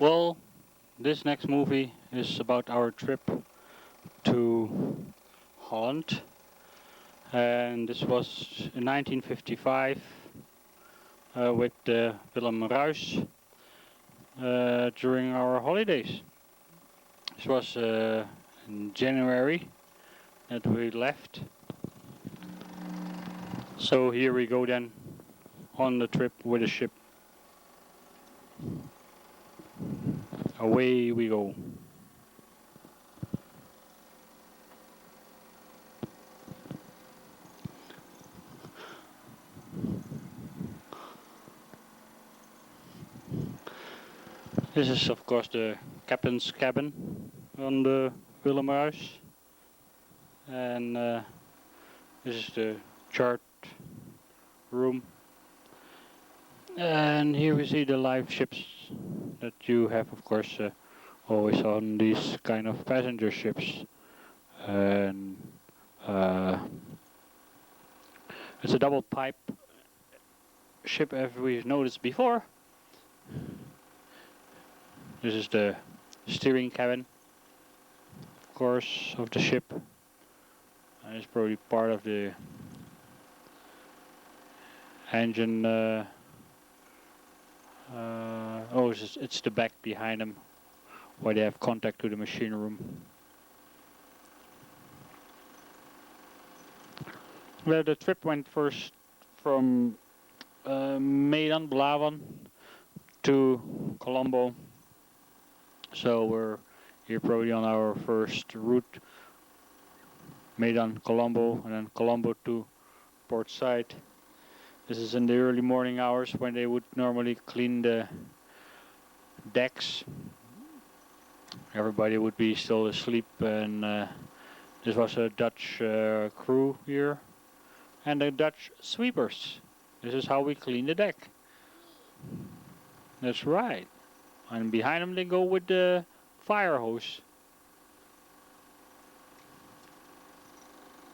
Well, this next movie is about our trip to Holland, and this was in 1955 with Willem Ruys during our holidays. This was in January that we left. So here we go then on the trip with the ship. Away we go. This is of course the captain's cabin on the Willem Ruys, and this is the chart room, and here we see the live ships that you have of course always on these kind of passenger ships, and uh, it's a double pipe ship as we've noticed before. This is the steering cabin, of course, of the ship. And it's probably part of the engine. Oh, it's the back behind them, where they have contact to the machine room. Well, the trip went first from Belawan to Colombo. So we're here probably on our first route, Colombo, and then Colombo to Port Said. This is in the early morning hours when they would normally clean the decks. Everybody would be still asleep, and this was a Dutch crew here, and the Dutch sweepers. This is how we clean the deck. That's right. And behind them they go with the fire hose.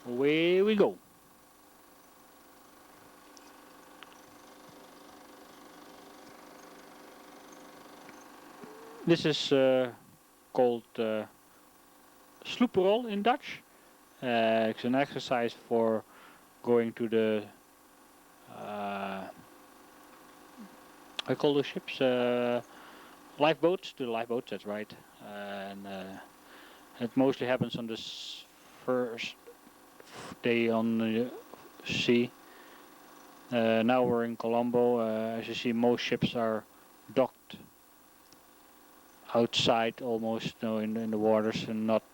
Away we go. This is called sloeprol in Dutch. It's an exercise for going to the I call the ships lifeboats, to the lifeboats, that's right. And it mostly happens on this first day on the sea. Now we're in Colombo. As you see, most ships are docked outside, almost, in the waters, and not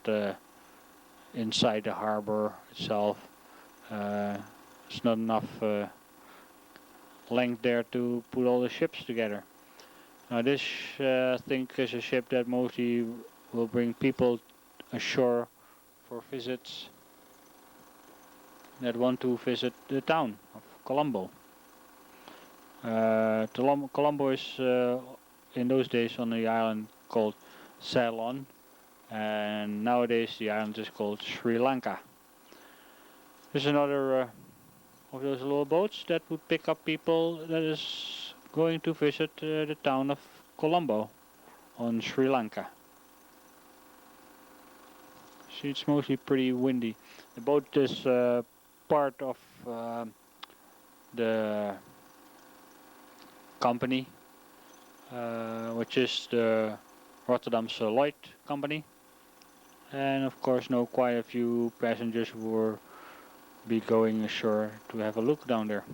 inside the harbor itself. There's not enough length there to put all the ships together. Now this, I think, is a ship that mostly will bring people ashore for visits that want to visit the town of Colombo. Colombo is in those days on the island called Ceylon, and nowadays the island is called Sri Lanka. There's another of those little boats that would pick up people that is going to visit the town of Colombo on Sri Lanka. See, it's mostly pretty windy. The boat is part of the company, which is the Rotterdam's Lloyd company, and of course quite a few passengers who will be going ashore to have a look down there.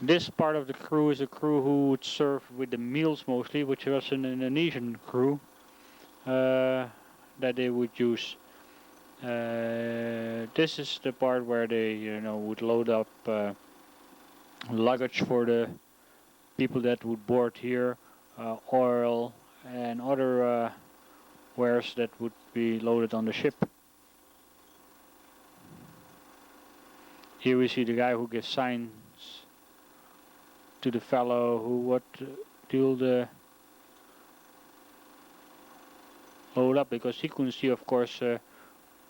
This part of the crew is a crew who would serve with the meals mostly, which was an Indonesian crew that they would use. This is the part where they, would load up luggage for the people that would board here, oil and other wares that would be loaded on the ship. Here we see the guy who gives signs to the fellow who would deal the load up, because he couldn't see, of course,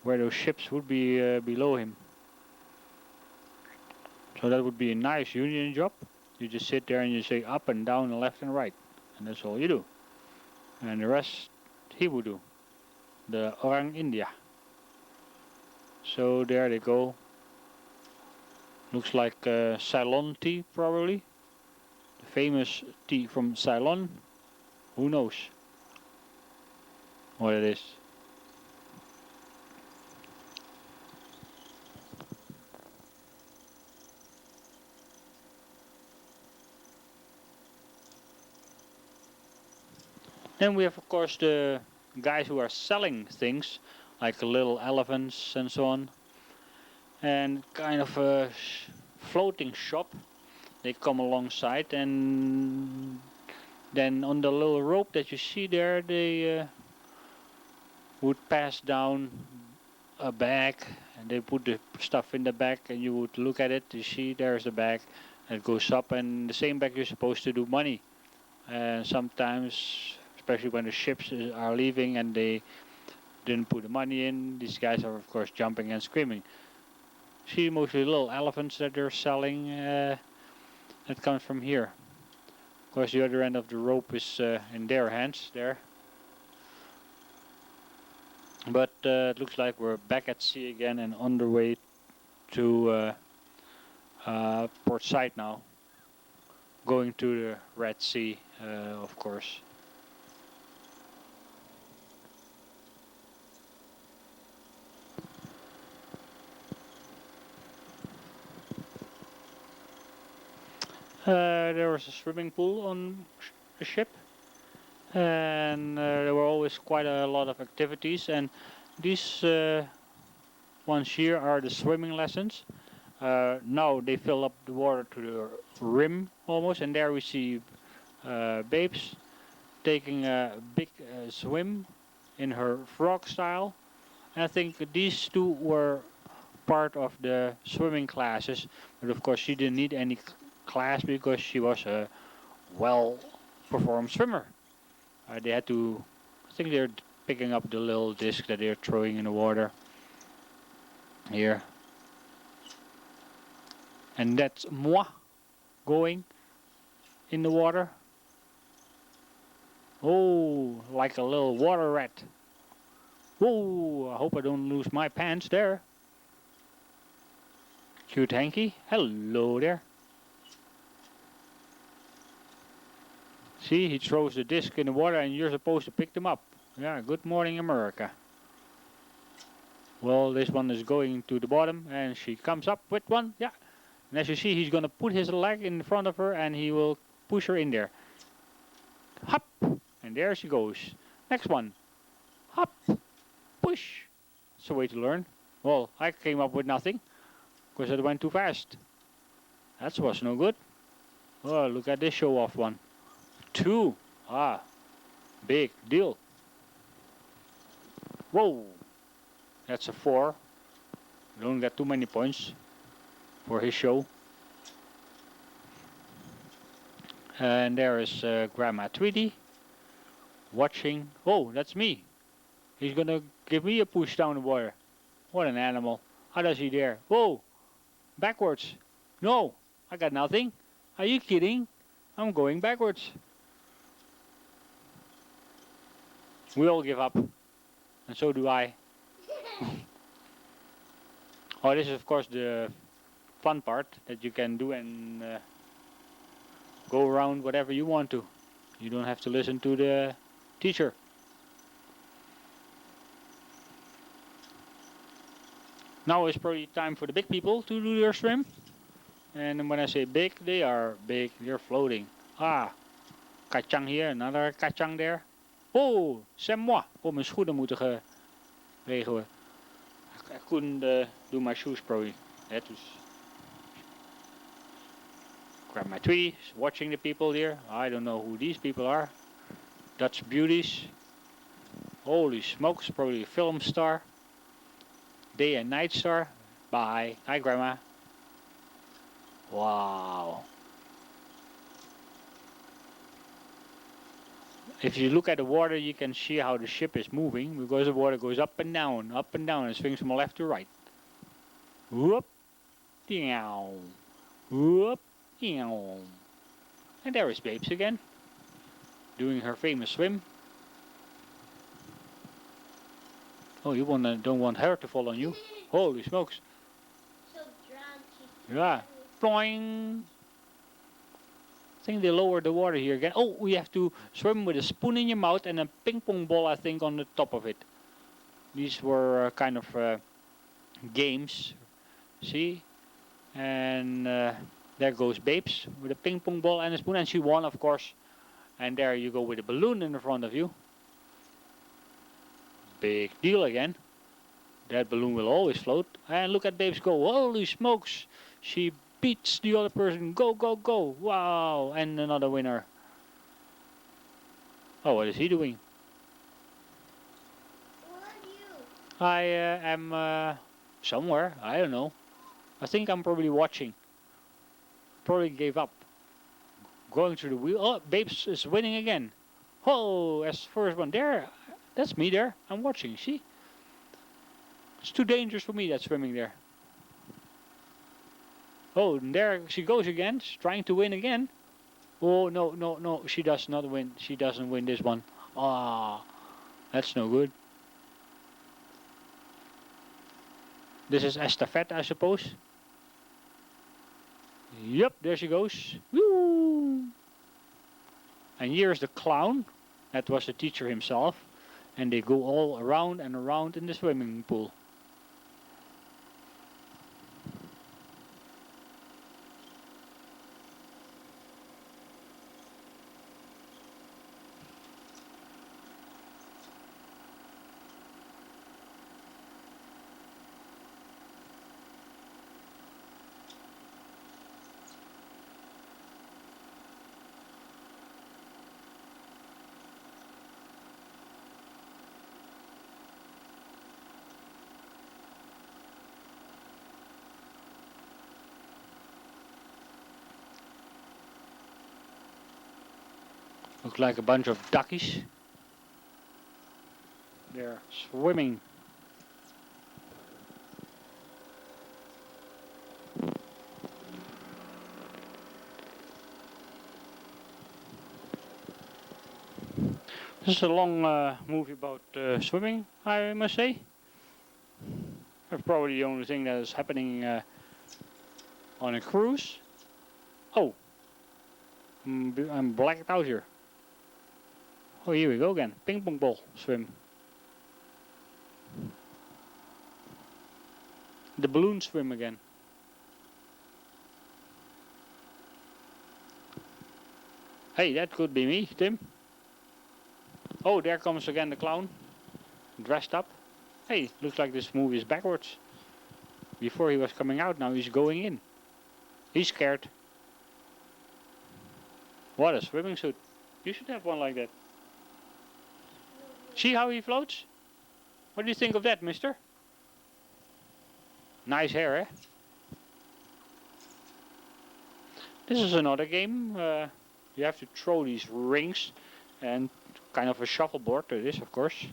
where those ships would be below him. So that would be a nice union job. You just sit there and you say up and down and left and right, and that's all you do. And the rest he would do, the Orang India. So there they go. Looks like Ceylon tea, probably. The famous tea from Ceylon. Who knows what it is. Then we have, of course, the guys who are selling things, like little elephants and so on. And kind of a floating shop. They come alongside, and then on the little rope that you see there, they would pass down a bag, and they put the stuff in the bag, and you would look at it. You see there's the bag, and it goes up, and the same bag you're supposed to do money. And sometimes, especially when the ships are leaving and they didn't put the money in, these guys are of course jumping and screaming. See mostly little elephants that they're selling. That comes from here. Of course, the other end of the rope is in their hands there. But it looks like we're back at sea again and on the way to Port Said now. Going to the Red Sea, of course. There was a swimming pool on the ship, and there were always quite a lot of activities, and these ones here are the swimming lessons. Now they fill up the water to the rim almost, and there we see babes taking a big swim in her frog style. And I think these two were part of the swimming classes, but of course she didn't need any class because she was a well-performed swimmer. They had to, I think they're picking up the little disc that they're throwing in the water here. And that's moi going in the water. Oh, like a little water rat. Whoa, I hope I don't lose my pants there. Cute hanky, hello there. See, he throws the disc in the water and you're supposed to pick them up. Yeah, good morning America. Well, this one is going to the bottom and she comes up with one. Yeah, and as you see, he's gonna put his leg in front of her and he will push her in there. Hop, and there she goes. Next one. Hop, push. That's the way to learn. Well, I came up with nothing because it went too fast. That was no good. Oh, look at this show-off one. 2. Ah, big deal. Whoa, that's a 4. You don't get too many points for his show. And there is Grandma Tweety watching. Oh, that's me. He's gonna give me a push down the water. What an animal. How does he dare? Whoa, backwards. No, I got nothing. Are you kidding? I'm going backwards. We all give up, and so do I. Oh, this is of course the fun part that you can do and go around whatever you want to. You don't have to listen to the teacher. Now is probably time for the big people to do their swim. And when I say big, they are big. They're floating. Ah, kacang here, another kacang there. Oh, c'est moi. Oh, mijn schoenen moeten geregen worden. I couldn't do my shoes probably. I had to grab my Tweety, watching the people here. I don't know who these people are. Dutch beauties. Holy smokes, probably a film star. Day and night star. Bye. Hi, Grandma. Wow. if you look at the water, you can see how the ship is moving because the water goes up and down, and swings from left to right. Whoop, down, whoop, down. And there is Babes again, doing her famous swim. Oh, you don't want her to fall on you? Holy smokes! So drowned. Yeah, ploing. I think they lowered the water here again. Oh, we have to swim with a spoon in your mouth and a ping pong ball, I think, on the top of it. These were kind of games. See? And there goes Babes with a ping pong ball and a spoon. And she won, of course. And there you go with a balloon in the front of you. Big deal again. That balloon will always float. And look at Babes go. Holy smokes. She beats the other person. Go, go, go. Wow. And another winner. Oh, what is he doing? Where are you? I am somewhere. I don't know. I think I'm probably watching. Probably gave up. Going through the wheel. Oh, Babes is winning again. Oh, as first one. There. That's me there. I'm watching. See? It's too dangerous for me, that swimming there. Oh, and there she goes again. She's trying to win again. Oh, no, no, no. She does not win. She doesn't win this one. Ah, that's no good. This is estafette, I suppose. Yep, there she goes. Woo! And here's the clown. That was the teacher himself. And they go all around and around in the swimming pool. Look like a bunch of duckies. They're swimming. This is a long movie about swimming, I must say. That's probably the only thing that is happening on a cruise. Oh, I'm blacked out here. Oh, here we go again. Ping pong ball swim. The balloon swim again. Hey, that could be me, Tim. Oh, there comes again the clown. Dressed up. Hey, looks like this movie is backwards. Before he was coming out, now he's going in. He's scared. What a swimming suit. You should have one like that. See how he floats? What do you think of that, mister? Nice hair, eh? This is another game. You have to throw these rings and kind of a shuffleboard to this, of course.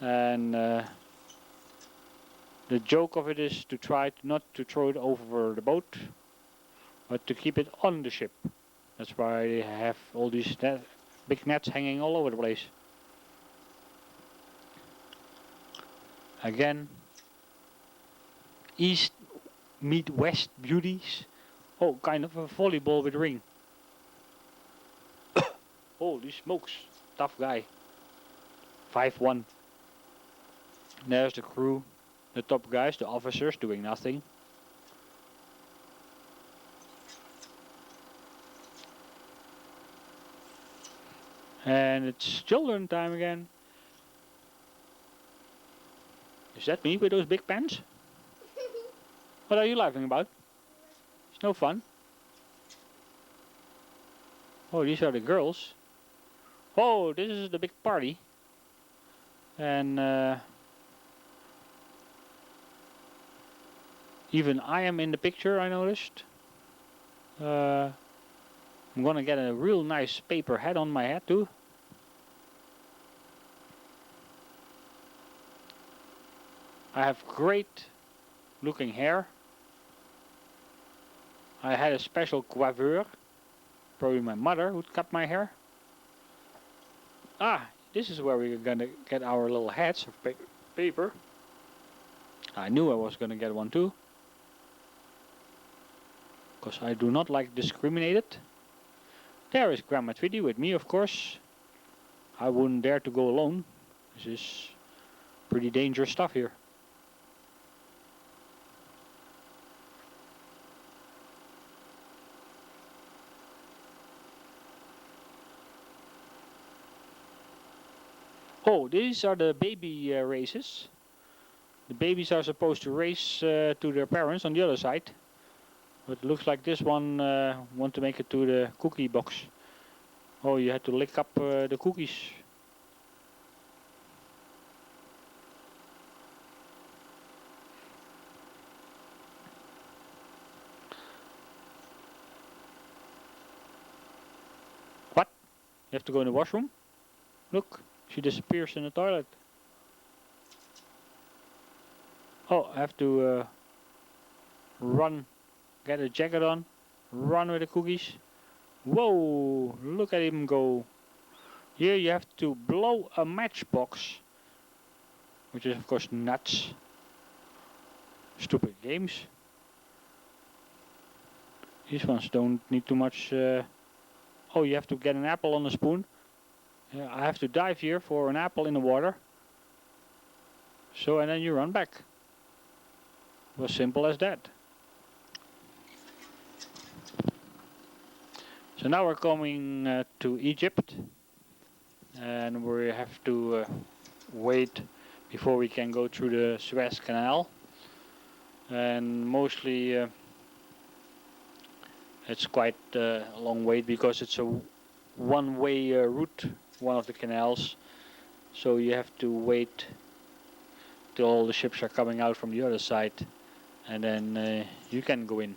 And the joke of it is to try not to throw it over the boat, but to keep it on the ship. That's why they have all these big nets hanging all over the place. Again, east meet west beauties. Oh, kind of a volleyball with a ring. Holy smokes, tough guy. 5-1. There's the crew, the top guys, the officers doing nothing. And it's children time again. Is that me with those big pants? What are you laughing about? It's no fun. Oh, these are the girls. Oh, this is the big party. And even I am in the picture, I noticed. I'm gonna get a real nice paper hat on my head too. I have great looking hair. I had a special coiffeur, probably my mother, who cut my hair. Ah, this is where we're gonna get our little hats of paper. I knew I was gonna get one too, because I do not like discriminated. There is Grandma Tweety with me, of course. I wouldn't dare to go alone. This is pretty dangerous stuff here. Oh, these are the baby races. The babies are supposed to race to their parents on the other side. But it looks like this one want to make it to the cookie box. Oh, you had to lick up the cookies. What? You have to go in the washroom? Look, she disappears in the toilet. Oh, I have to run, get a jacket on, run with the cookies. Whoa, look at him go. Here you have to blow a matchbox, which is of course nuts. Stupid games. These ones don't need too much. Oh, you have to get an apple on a spoon. I have to dive here for an apple in the water. So, and then you run back. It was simple as that. So now we're coming to Egypt. And we have to wait before we can go through the Suez Canal. And mostly it's quite a long wait because it's a one-way route, one of the canals. So you have to wait till all the ships are coming out from the other side, and then you can go in.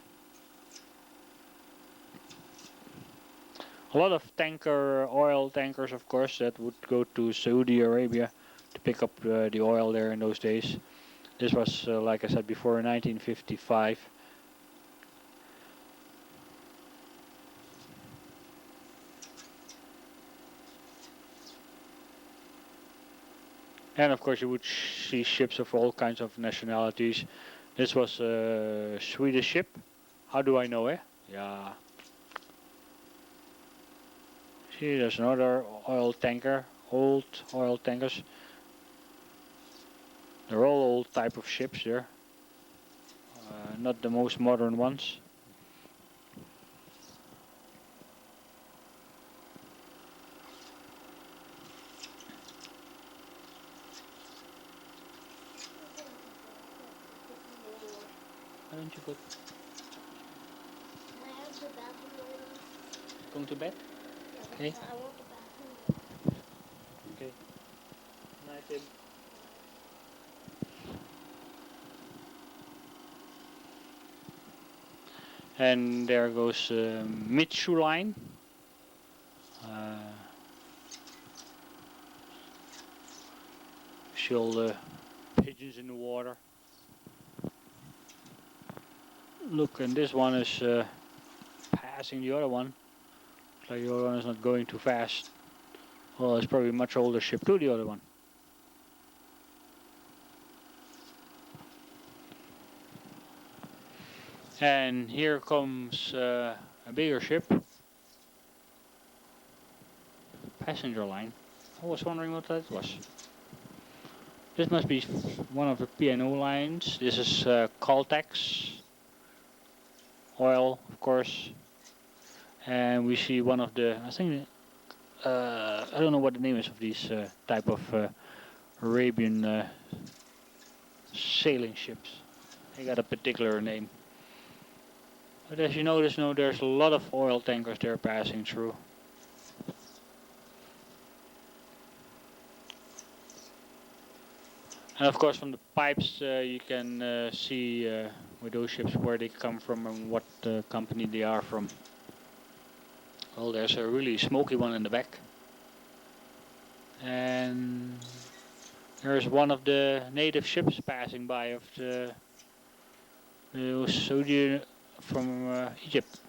A lot of oil tankers, of course, that would go to Saudi Arabia to pick up the oil there in those days. This was, like I said before, in 1955. And of course you would see ships of all kinds of nationalities. This was a Swedish ship. How do I know, eh? Yeah. See, there's another oil tanker. Old oil tankers. They're all old type of ships there. Not the most modern ones. Why don't you go? Can I have the bathroom later? Going to bed? Yeah, Okay. I want the bathroom. Okay. Night, Tim. And there goes Mitsu line. See all the pigeons in the water. Look, and this one is passing the other one. Looks like the other one is not going too fast. Well, it's probably a much older ship too, the other one. And here comes a bigger ship. Passenger line. I was wondering what that was. This must be one of the P&O lines. This is Caltex. Oil, of course. And we see one of the, I think, I don't know what the name is of these type of Arabian sailing ships. They got a particular name. But as you notice now, there's a lot of oil tankers there passing through. And of course from the pipes you can see with those ships where they come from and what company they are from. Well, there's a really smoky one in the back. And There's one of the native ships passing by of the Saudi from Egypt.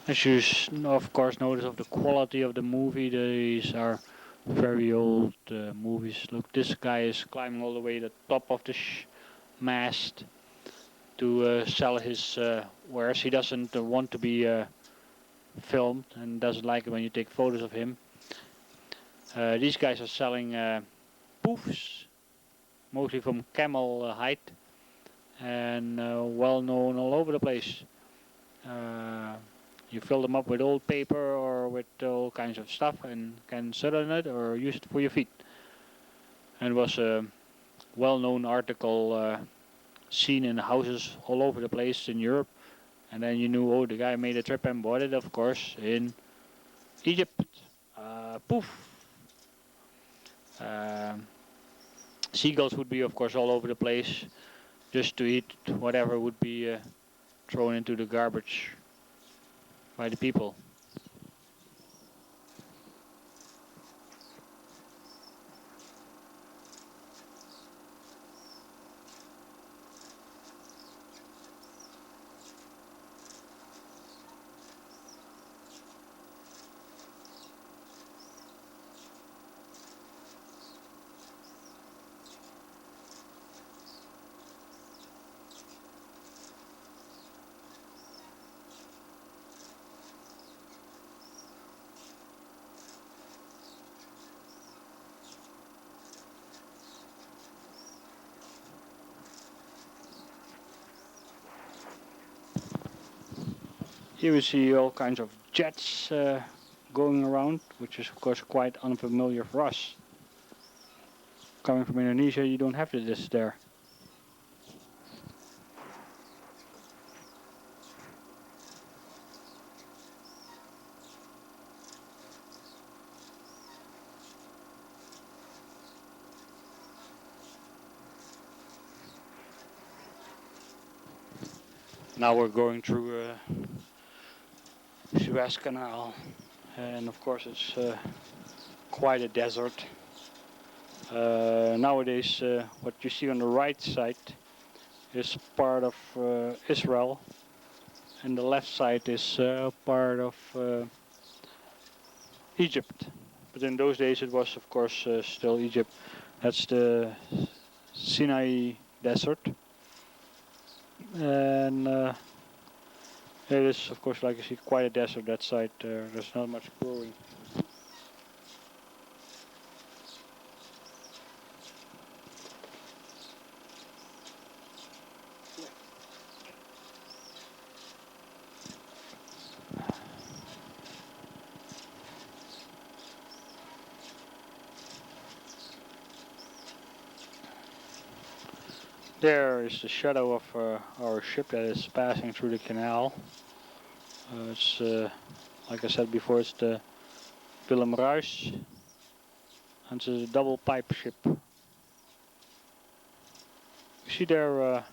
As you of course notice of the quality of the movie, these are very old movies. Look, this guy is climbing all the way to the top of the mast to sell his wares. He doesn't want to be filmed and doesn't like it when you take photos of him. These guys are selling poofs, mostly from camel hide, and well known all over the place. You fill them up with old paper or with all kinds of stuff and can sit on it or use it for your feet. And it was a well-known article seen in houses all over the place in Europe. And then you knew, oh, the guy made a trip and bought it, of course, in Egypt. Poof. Seagulls would be, of course, all over the place just to eat whatever would be thrown into the garbage by the people. Here we see all kinds of jets going around, which is of course quite unfamiliar for us. Coming from Indonesia, you don't have this there. Now we're going through Suez Canal, and of course it's quite a desert. Nowadays, what you see on the right side is part of Israel, and the left side is part of Egypt. But in those days, it was of course still Egypt. That's the Sinai Desert, and it is of course, like you see, quite a desert that side. There's not much growing. There is the shadow of our ship that is passing through the canal. It's, like I said before, it's the Willem Ruys, and it's a double pipe ship. You see there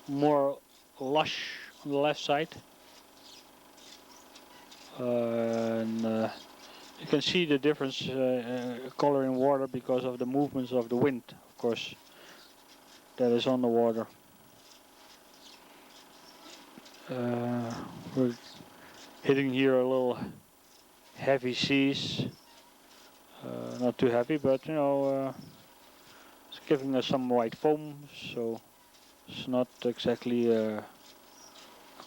more lush on the left side, and you can see the difference color in water because of the movements of the wind, of course, that is on the water. We're hitting here a little heavy seas, not too heavy, but you know, it's giving us some white foam, so It's not exactly a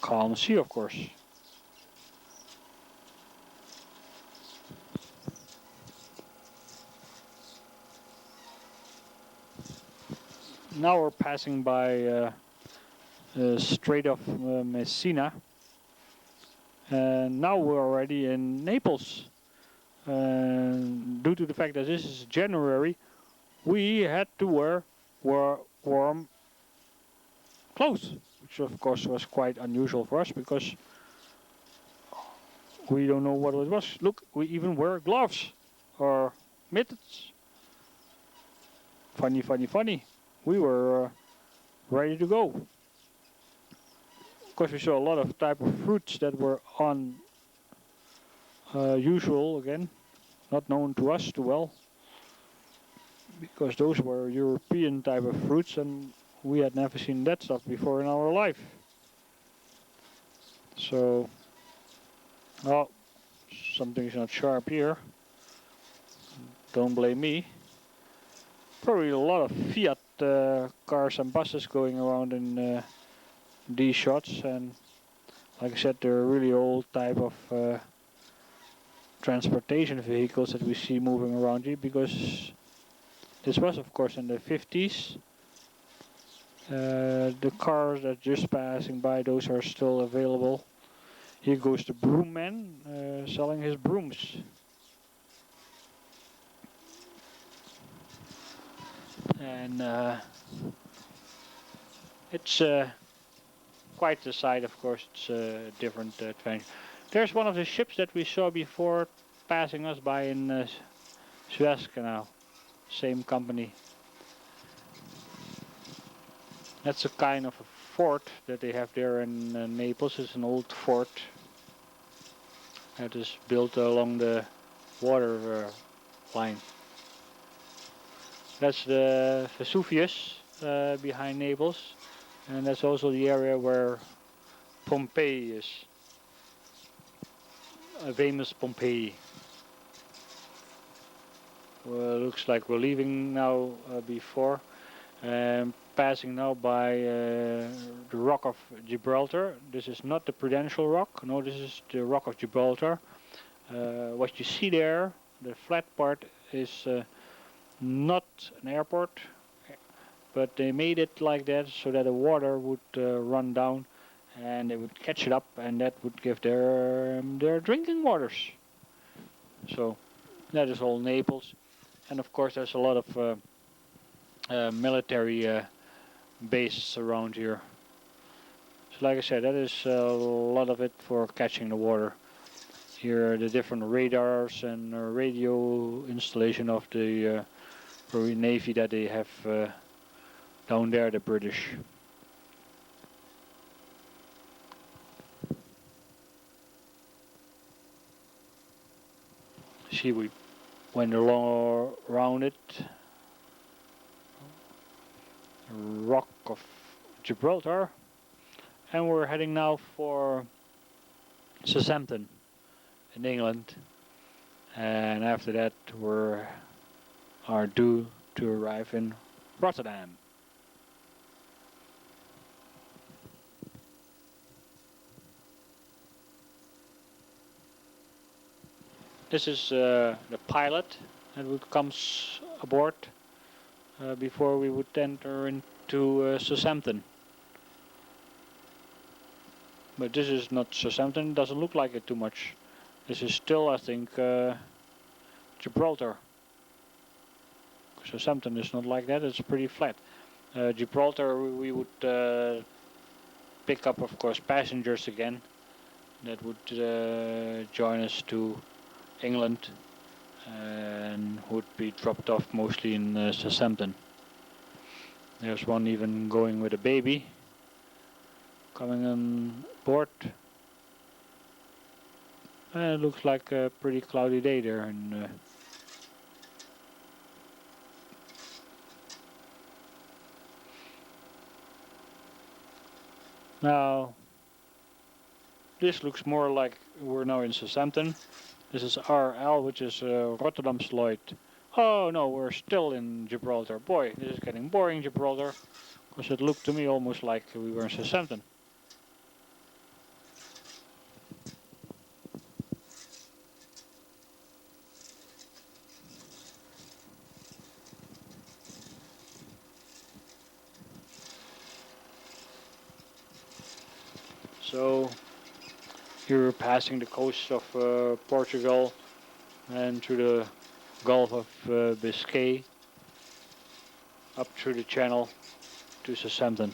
calm sea, of course. Now we're passing by Strait of Messina, and now we're already in Naples. Due to the fact that this is January, we had to wear warm clothes, which of course was quite unusual for us because we don't know what it was. Look, we even wear gloves or mittens. Funny, funny, funny. We were ready to go. Of course, we saw a lot of type of fruits that were unusual again, not known to us too well, because those were European type of fruits and we had never seen that stuff before in our life. So, oh, something's not sharp here. Don't blame me. Probably a lot of Fiat cars and buses going around in these shots, and like I said, they're really old type of transportation vehicles that we see moving around here, because this was of course in the 50s. The cars that just passing by, those are still available. Here goes the broom man selling his brooms. And it's quite the sight, of course. It's a different adventure. There's one of the ships that we saw before passing us by in Suez Canal. Same company. That's a kind of a fort that they have there in Naples. It's an old fort that is built along the water line. That's the Vesuvius behind Naples, and that's also the area where Pompeii is. A famous Pompeii. Well, looks like we're leaving now before. Passing now by the Rock of Gibraltar. This is not the Prudential Rock, no, this is the Rock of Gibraltar. What you see there, the flat part, is not an airport, but they made it like that so that the water would run down and they would catch it up, and that would give their drinking waters. So that is all Naples, and of course there's a lot of military bases around here. So like I said, that is a lot of it for catching the water. Here are the different radars and radio installation of the Navy that they have down there, the British. See, we went along around it. Rock of Gibraltar, and we're heading now for Southampton in England, and after that we are due to arrive in Rotterdam. This is the pilot that comes aboard before we would enter into Southampton. But this is not Southampton, it doesn't look like it too much. This is still, I think, Gibraltar. Southampton is not like that, it's pretty flat. Gibraltar, we would pick up, of course, passengers again that would join us to England and would be dropped off mostly in Southampton. There's one even going with a baby coming on board. It looks like a pretty cloudy day there. And now this looks more like we're now in Southampton. This is RL, which is Rotterdam Sloyd. Oh no, we're still in Gibraltar. Boy, this is getting boring, Gibraltar. because it looked to me almost like we were in Southampton. So you're passing the coast of Portugal and through the Gulf of Biscay up through the channel to Southampton.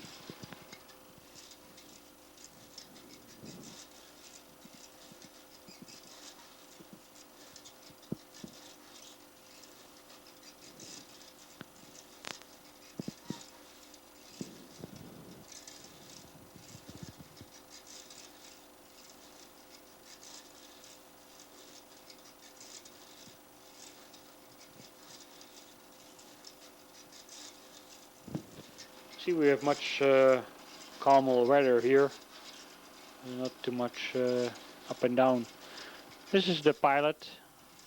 See, we have much calmer weather here, not too much up and down. This is the pilot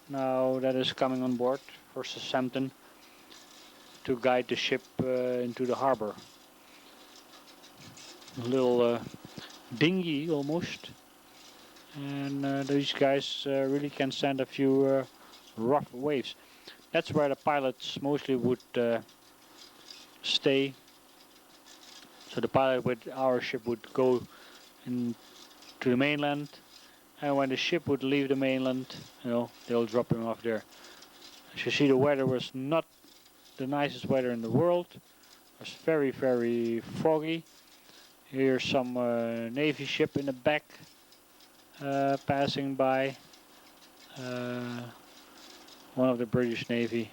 now that is coming on board for Southampton to guide the ship into the harbor. A little dinghy almost, and these guys really can stand a few rough waves. That's where the pilots mostly would stay. So the pilot with our ship would go into the mainland, and when the ship would leave the mainland, they'll drop him off there. As you see, the weather was not the nicest weather in the world. It was very, very foggy. Here's some Navy ship in the back passing by. One of the British Navy.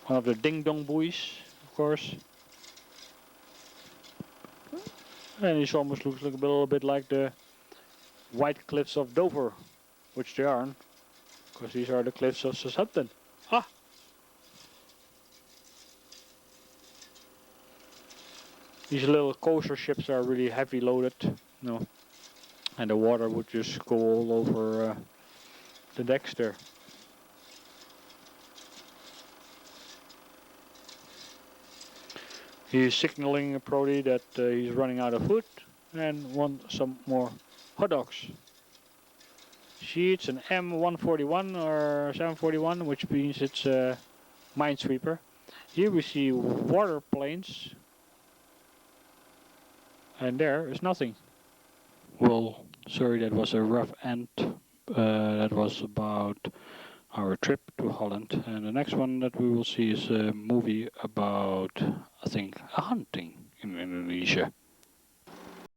One of the ding dong buoys, of course. And this almost looks like a little bit like the white cliffs of Dover, which they aren't, because these are the cliffs of Southampton. Ah! These little coaster ships are really heavy loaded, and the water would just go all over the decks there. He's signaling probably that he's running out of food and wants some more hot dogs. See, it's an M141 or 741, which means it's a minesweeper. Here we see water planes, and there is nothing. Well, sorry, that was a rough end. That was about our trip to Holland, and the next one that we will see is a movie about, I think, a hunting in Indonesia.